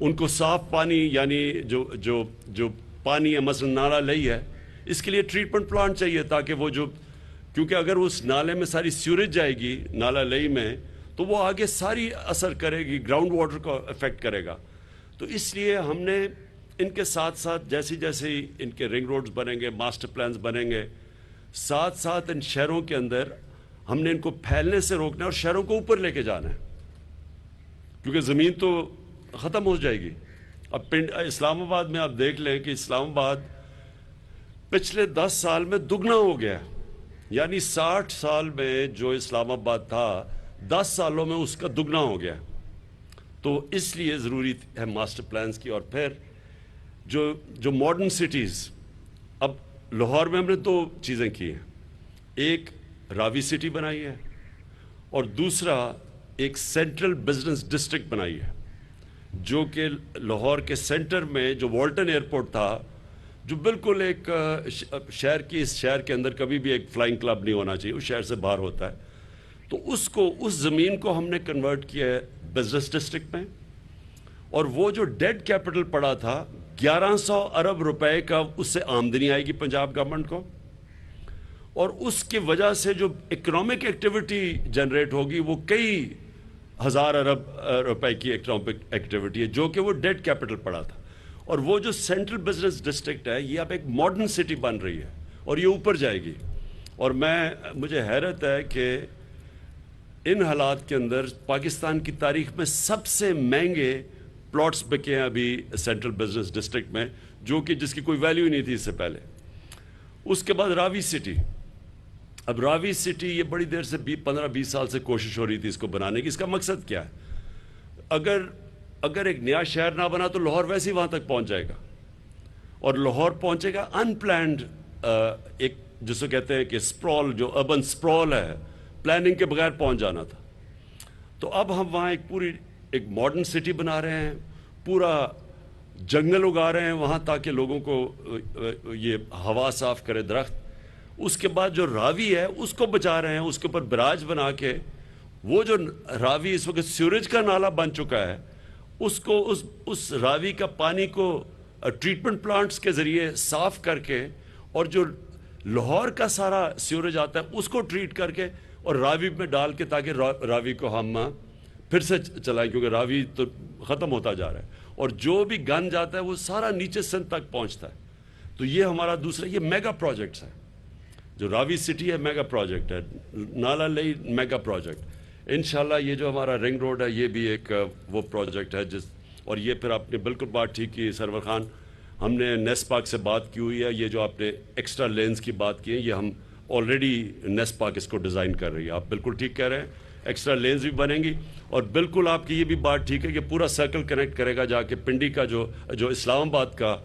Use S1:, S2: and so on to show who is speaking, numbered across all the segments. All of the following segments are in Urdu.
S1: ان کو صاف پانی یعنی جو پانی ہے مثلا نالا لئی ہے اس کے لیے ٹریٹمنٹ پلانٹ چاہیے تاکہ وہ جو کیونکہ اگر اس نالے میں ساری سیوریج جائے گی نالا لئی میں تو وہ آگے ساری اثر کرے گی گراؤنڈ واٹر کو افیکٹ کرے گا. تو اس لیے ہم نے ان کے ساتھ ساتھ جیسے ان کے رنگ روڈز بنیں گے ماسٹر پلانز بنیں گے ساتھ ساتھ ان شہروں کے اندر ہم نے ان کو پھیلنے سے روکنا ہے اور شہروں کو اوپر لے کے جانا ہے کیونکہ زمین تو ختم ہو جائے گی. اب اسلام آباد میں آپ دیکھ لیں کہ اسلام آباد پچھلے 10 سال میں دگنا ہو گیا یعنی 60 سال میں جو اسلام آباد تھا 10 سالوں میں اس کا دگنا ہو گیا. تو اس لیے ضروری ہے ماسٹر پلانز کی. اور پھر جو ماڈرن سٹیز اب لاہور میں ہم نے 2 چیزیں کی ہیں. ایک راوی سٹی بنائی ہے اور دوسرا ایک سینٹرل بزنس ڈسٹرکٹ بنائی ہے جو کہ لاہور کے سینٹر میں جو والٹن ایئرپورٹ تھا جو بالکل ایک شہر کی اس شہر کے اندر کبھی بھی ایک فلائنگ کلب نہیں ہونا چاہیے اس شہر سے باہر ہوتا ہے. تو اس زمین کو ہم نے کنورٹ کیا ہے بزنس ڈسٹرکٹ میں اور وہ جو ڈیڈ کیپٹل پڑا تھا 1100 ارب روپے کا اس سے آمدنی آئے گی پنجاب گورنمنٹ کو اور اس کی وجہ سے جو اکنامک ایکٹیویٹی جنریٹ ہوگی وہ کئی ہزار ارب روپے کی اکنامک ایکٹیویٹی ہے جو کہ وہ ڈیڈ کیپٹل پڑا تھا. اور وہ جو سینٹرل بزنس ڈسٹرکٹ ہے یہ اب ایک ماڈرن سٹی بن رہی ہے اور یہ اوپر جائے گی. اور مجھے حیرت ہے کہ ان حالات کے اندر پاکستان کی تاریخ میں سب سے مہنگے پلاٹس بکے ہیں ابھی سینٹرل بزنس ڈسٹرکٹ میں جو کہ جس کی کوئی ویلیو ہی نہیں تھی اس سے پہلے. اس کے بعد راوی سٹی. اب راوی سٹی یہ بڑی دیر سے 15-20 سال سے کوشش ہو رہی تھی اس کو بنانے کی. اس کا مقصد کیا ہے؟ اگر ایک نیا شہر نہ بنا تو لاہور ویسے ہی وہاں تک پہنچ جائے گا اور لاہور پہنچے گا ان پلانڈ ایک جس کو کہتے ہیں کہ سپرول جو اربن سپرول ہے پلاننگ کے بغیر پہنچ جانا تھا. تو اب ہم وہاں ایک ماڈرن سٹی بنا رہے ہیں پورا جنگل اگا رہے ہیں وہاں تاکہ لوگوں کو یہ ہوا صاف کرے درخت. اس کے بعد جو راوی ہے اس کو بچا رہے ہیں اس کے اوپر براج بنا کے وہ جو راوی اس وقت سیوریج کا نالا بن چکا ہے اس کو اس راوی کا پانی کو ٹریٹمنٹ پلانٹس کے ذریعے صاف کر کے اور جو لاہور کا سارا سیوریج آتا ہے اس کو ٹریٹ کر کے اور راوی میں ڈال کے تاکہ راوی کو ہم پھر سے چلائیں کیونکہ راوی تو ختم ہوتا جا رہا ہے اور جو بھی گند جاتا ہے وہ سارا نیچے سندھ تک پہنچتا ہے. تو یہ ہمارا دوسرا یہ میگا پروجیکٹس ہے. جو راوی سٹی ہے میگا پروجیکٹ ہے نالا لئی میگا پروجیکٹ. انشاءاللہ یہ جو ہمارا رنگ روڈ ہے یہ بھی ایک وہ پروجیکٹ ہے اور یہ پھر آپ نے بالکل بات ٹھیک کی سرور خان. ہم نے نیس پاک سے بات کی ہوئی ہے. یہ جو آپ نے ایکسٹرا لینز کی بات کی ہے یہ ہم آلریڈی نیس پاک اس کو ڈیزائن کر رہی ہے. آپ بالکل ٹھیک کہہ رہے ہیں ایکسٹرا لینز بھی بنیں گی اور بالکل آپ کی یہ بھی بات ٹھیک ہے کہ پورا سرکل کنیکٹ کرے گا جا کے پنڈی کا جو اسلام آباد کا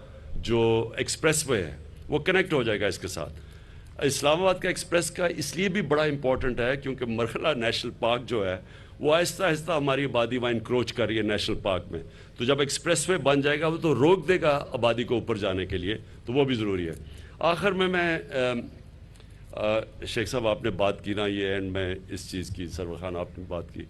S1: جو ایکسپریس وے ہے وہ کنیکٹ ہو جائے گا اس کے ساتھ. اسلام آباد کا ایکسپریس کا اس لیے بھی بڑا امپورٹنٹ ہے کیونکہ مرحلہ نیشنل پارک جو ہے وہ آہستہ آہستہ ہماری آبادی وہاں انکروچ کر رہی ہے نیشنل پارک میں. تو جب ایکسپریس وے بن جائے گا وہ تو روک دے گا آبادی کو اوپر جانے کے لیے تو وہ بھی ضروری ہے. آخر میں شیخ صاحب آپ نے بات کی نا یہ اینڈ میں اس چیز کی سرور خان آپ نے بات کی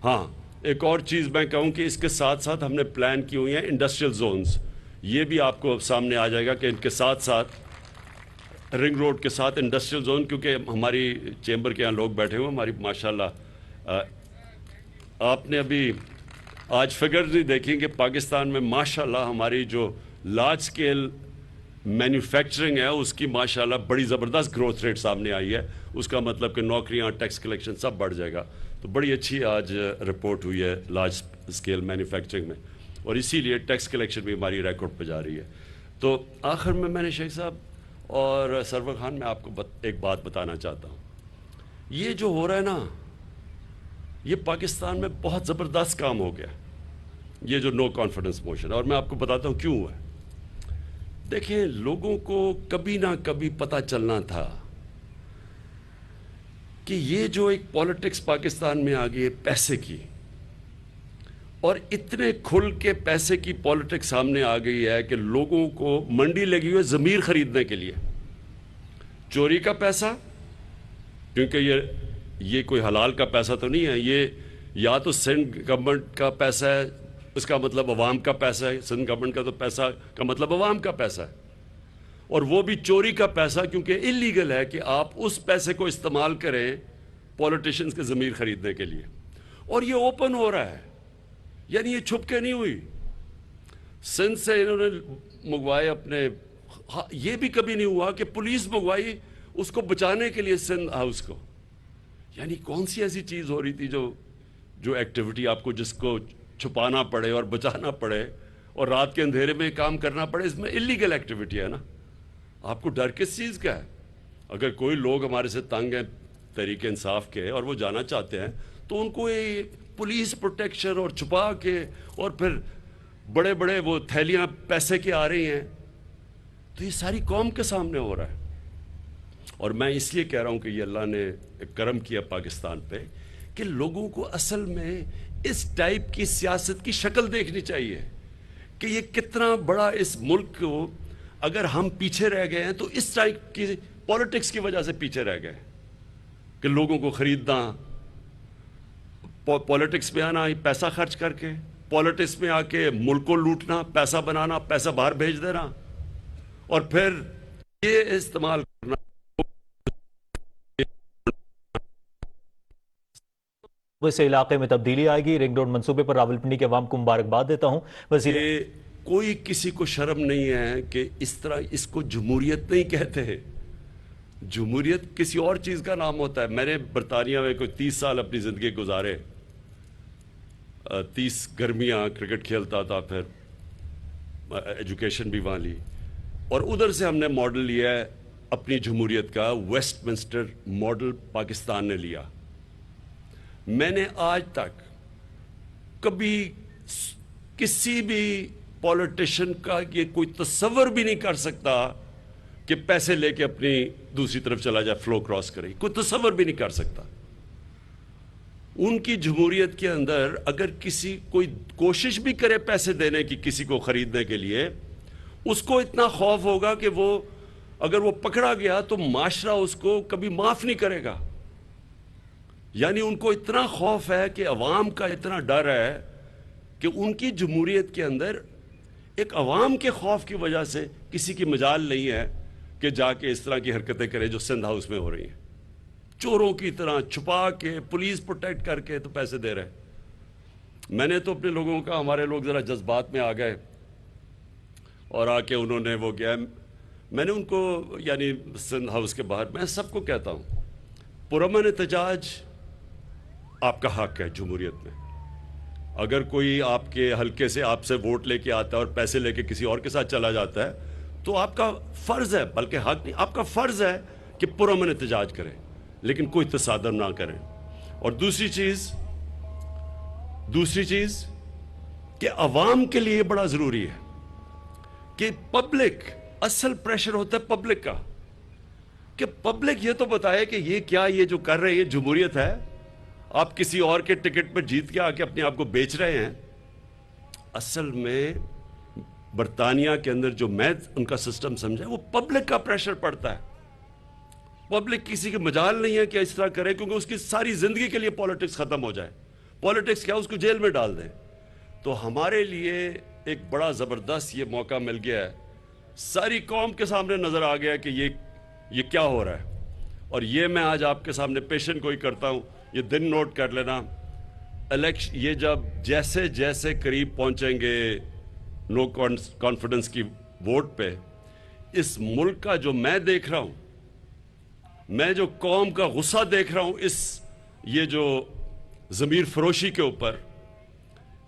S1: ہاں ایک اور چیز میں کہوں کہ اس کے ساتھ ساتھ ہم نے پلان کی ہوئی ہیں انڈسٹریل زونز. یہ بھی آپ کو سامنے آ جائے گا کہ ان کے ساتھ ساتھ رنگ روڈ کے ساتھ انڈسٹریل زون کیونکہ ہماری چیمبر کے یہاں لوگ بیٹھے ہوئے ہماری ماشاءاللہ آپ نے ابھی آج فگر نہیں دیکھیں کہ پاکستان میں ماشاءاللہ ہماری جو لارج سکیل مینوفیکچرنگ ہے اس کی ماشاءاللہ بڑی زبردست گروتھ ریٹ سامنے آئی ہے. اس کا مطلب کہ نوکریاں ٹیکس کلیکشن سب بڑھ جائے گا. تو بڑی اچھی آج رپورٹ ہوئی ہے لارج سکیل مینوفیکچرنگ میں اور اسی لیے ٹیکس کلیکشن بھی ہماری ریکارڈ پہ جا رہی ہے. تو آخر میں نے شیخ صاحب اور سرور خان میں آپ کو ایک بات بتانا چاہتا ہوں. یہ جو ہو رہا ہے نا یہ پاکستان میں بہت زبردست کام ہو گیا یہ جو نو کانفیڈنس موشن اور میں آپ کو بتاتا ہوں کیوں ہوا ہے. دیکھیں لوگوں کو کبھی نہ کبھی پتہ چلنا تھا کہ یہ جو ایک پالیٹکس پاکستان میں آ گئی ہے پیسے کی اور اتنے کھل کے پیسے کی پالیٹکس سامنے آ گئی ہے کہ لوگوں کو منڈی لگی ہوئی ہے ضمیر خریدنے کے لیے. چوری کا پیسہ کیونکہ یہ کوئی حلال کا پیسہ تو نہیں ہے یا تو سندھ گورنمنٹ کا پیسہ ہے، اس کا مطلب عوام کا پیسہ ہے، سندھ گورنمنٹ کا تو پیسہ کا مطلب عوام کا پیسہ ہے، اور وہ بھی چوری کا پیسہ، کیونکہ اللیگل ہے کہ آپ اس پیسے کو استعمال کریں پولیٹیشنز کے ضمیر خریدنے کے لیے، اور یہ اوپن ہو رہا ہے، یعنی یہ چھپ کے نہیں ہوئی۔ سندھ سے انہوں نے منگوائے اپنے، یہ بھی کبھی نہیں ہوا کہ پولیس منگوائی اس کو بچانے کے لیے سندھ ہاؤس کو، یعنی کون سی ایسی چیز ہو رہی تھی جو ایکٹیویٹی آپ کو جس کو چھپانا پڑے اور بچانا پڑے اور رات کے اندھیرے میں کام کرنا پڑے، اس میں اللیگل ایکٹیویٹی ہے نا۔ آپ کو ڈر کس چیز کا ہے؟ اگر کوئی لوگ ہمارے سے تنگ ہیں تحریک انصاف کے اور وہ جانا چاہتے ہیں تو ان کو یہ پولیس پروٹیکشن اور چھپا کے اور پھر بڑے بڑے وہ تھیلیاں پیسے کی آ رہی ہیں، تو یہ ساری قوم کے سامنے ہو رہا ہے۔ اور میں اس لیے کہہ رہا ہوں کہ یہ اللہ نے ایک کرم کیا پاکستان پہ کہ لوگوں کو اصل میں اس ٹائپ کی سیاست کی شکل دیکھنی چاہیے کہ یہ کتنا بڑا اس ملک کو، اگر ہم پیچھے رہ گئے ہیں تو اس ٹائپ کی پولیٹکس کی وجہ سے پیچھے رہ گئے کہ لوگوں کو خریدنا، پولیٹکس میں آنا، پیسہ خرچ کر کے پولیٹکس میں آ کے ملک کو لوٹنا، پیسہ بنانا، پیسہ باہر بھیج دینا، اور پھر یہ استعمال کرنا۔
S2: اس علاقے میں تبدیلی آئے گی، رنگ روڈ منصوبے پر راولپنڈی کے عوام کو مبارکباد دیتا ہوں۔ وزیر
S1: کوئی کسی کو شرم نہیں ہے کہ اس طرح اس کو جمہوریت نہیں کہتے ہیں، جمہوریت کسی اور چیز کا نام ہوتا ہے۔ میں نے برطانیہ میں کوئی 30 سال اپنی زندگی گزارے، 30 گرمیاں کرکٹ کھیلتا تھا، پھر ایجوکیشن بھی وہاں لی، اور ادھر سے ہم نے ماڈل لیا ہے اپنی جمہوریت کا، ویسٹ منسٹر ماڈل پاکستان نے لیا۔ میں نے آج تک کبھی کسی بھی پولیٹیشین کا یہ کوئی تصور بھی نہیں کر سکتا کہ پیسے لے کے اپنی دوسری طرف چلا جائے، فلو کراس کرے، کوئی تصور بھی نہیں کر سکتا۔ ان کی جمہوریت کے اندر اگر کسی کوئی کوشش بھی کرے پیسے دینے کی کسی کو خریدنے کے لیے، اس کو اتنا خوف ہوگا کہ وہ اگر وہ پکڑا گیا تو معاشرہ اس کو کبھی معاف نہیں کرے گا۔ یعنی ان کو اتنا خوف ہے کہ عوام کا اتنا ڈر ہے کہ ان کی جمہوریت کے اندر ایک عوام کے خوف کی وجہ سے کسی کی مجال نہیں ہے کہ جا کے اس طرح کی حرکتیں کرے جو سندھ ہاؤس میں ہو رہی ہیں، چوروں کی طرح چھپا کے پولیس پروٹیکٹ کر کے تو پیسے دے رہے۔ میں نے تو اپنے لوگوں کا، ہمارے لوگ ذرا جذبات میں آ گئے اور آ کے انہوں نے وہ کیا، میں نے ان کو، یعنی سندھ ہاؤس کے باہر میں سب کو کہتا ہوں، پرامن احتجاج آپ کا حق ہے جمہوریت میں۔ اگر کوئی آپ کے حلقے سے آپ سے ووٹ لے کے آتا ہے اور پیسے لے کے کسی اور کے ساتھ چلا جاتا ہے تو آپ کا فرض ہے، بلکہ حق نہیں، آپ کا فرض ہے کہ پرامن احتجاج کریں، لیکن کوئی تصادم نہ کریں۔ اور دوسری چیز کہ عوام کے لیے بڑا ضروری ہے کہ پبلک، اصل پریشر ہوتا ہے پبلک کا، کہ پبلک یہ تو بتائے کہ یہ کیا، یہ جو کر رہے ہیں یہ جمہوریت ہے؟ آپ کسی اور کے ٹکٹ پر جیت کے آ کے اپنے آپ کو بیچ رہے ہیں۔ اصل میں برطانیہ کے اندر جو میں ان کا سسٹم سمجھا، وہ پبلک کا پریشر پڑتا ہے۔ پبلک کسی کے مجال نہیں ہے کہ اس طرح کرے، کیونکہ اس کی ساری زندگی کے لیے پولیٹکس ختم ہو جائے۔ پولیٹکس کیا، اس کو جیل میں ڈال دیں۔ تو ہمارے لیے ایک بڑا زبردست یہ موقع مل گیا ہے، ساری قوم کے سامنے نظر آ گیا کہ یہ کیا ہو رہا ہے، اور یہ میں آج آپ کے سامنے پیشن گوئی کرتا ہوں۔ یہ دن نوٹ کر لینا، الیکشن یہ جب جیسے جیسے قریب پہنچیں گے نو کانفیڈنس کی ووٹ پہ، اس ملک کا جو میں دیکھ رہا ہوں، میں جو قوم کا غصہ دیکھ رہا ہوں، یہ جو ضمیر فروشی کے اوپر،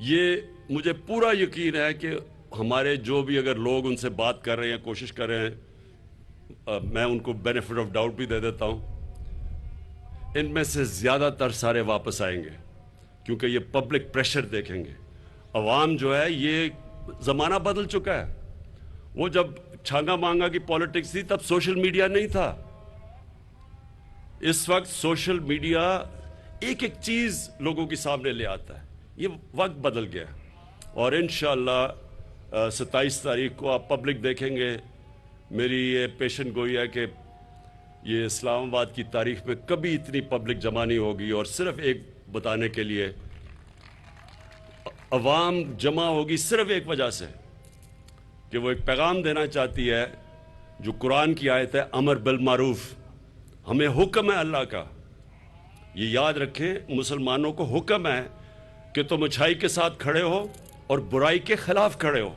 S1: یہ مجھے پورا یقین ہے کہ ہمارے جو بھی اگر لوگ ان سے بات کر رہے ہیں، کوشش کر رہے ہیں، میں ان کو بینیفٹ آف ڈاؤٹ بھی دے دیتا ہوں، ان میں سے زیادہ تر سارے واپس آئیں گے، کیونکہ یہ پبلک پریشر دیکھیں گے۔ عوام جو ہے، یہ زمانہ بدل چکا ہے۔ وہ جب چھانگا مانگا کی پالیٹکس تھی تب سوشل میڈیا نہیں تھا۔ اس وقت سوشل میڈیا ایک ایک چیز لوگوں کے سامنے لے آتا ہے۔ یہ وقت بدل گیا، اور انشاءاللہ 27 تاریخ کو آپ پبلک دیکھیں گے۔ میری یہ پیشن گوئی ہے کہ یہ اسلام آباد کی تاریخ میں کبھی اتنی پبلک جمع نہیں ہوگی، اور صرف ایک بتانے کے لیے عوام جمع ہوگی صرف ایک وجہ سے کہ وہ ایک پیغام دینا چاہتی ہے جو قرآن کی آیت ہے امر بالمعروف. ہمیں حکم ہے اللہ کا, یہ یاد رکھیں, مسلمانوں کو حکم ہے کہ تم اچھائی کے ساتھ کھڑے ہو اور برائی کے خلاف کھڑے ہو.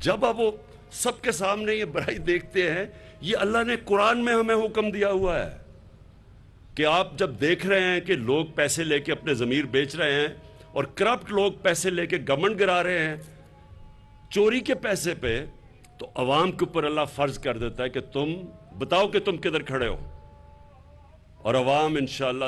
S1: جب اب وہ سب کے سامنے یہ برائی دیکھتے ہیں, یہ اللہ نے قرآن میں ہمیں حکم دیا ہوا ہے کہ آپ جب دیکھ رہے ہیں کہ لوگ پیسے لے کے اپنے ضمیر بیچ رہے ہیں اور کرپٹ لوگ پیسے لے کے گورنمنٹ گرا رہے ہیں چوری کے پیسے پہ, تو عوام کے اوپر اللہ فرض کر دیتا ہے کہ تم بتاؤ کہ تم کدھر کھڑے ہو, اور عوام انشاءاللہ